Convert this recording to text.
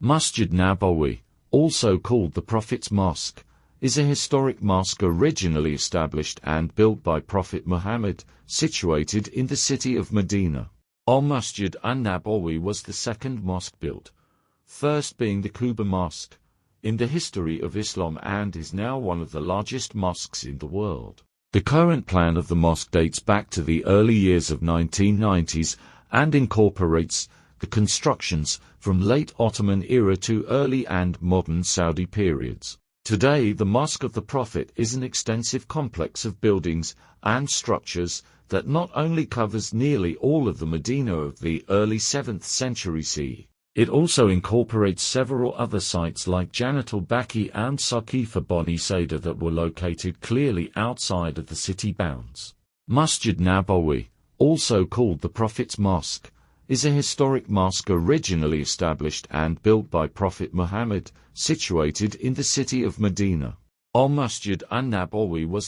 Masjid Nabawi, also called the Prophet's Mosque, is a historic mosque originally established and built by Prophet Muhammad, situated in the city of Medina. Al-Masjid al-Nabawi was the second mosque built, first being the Quba Mosque, in the history of Islam, and is now one of the largest mosques in the world. The current plan of the mosque dates back to the early years of 1990s and incorporates the constructions from late Ottoman era to early and modern Saudi periods. Today, the Mosque of the Prophet is an extensive complex of buildings and structures that not only covers nearly all of the Medina of the early 7th century CE, it also incorporates several other sites like Jannat al-Baqi and Saqifa Bani Sada that were located clearly outside of the city bounds. Masjid Nabawi, also called the Prophet's Mosque, is a historic mosque originally established and built by Prophet Muhammad, situated in the city of Medina. Al-Masjid al-Nabawi was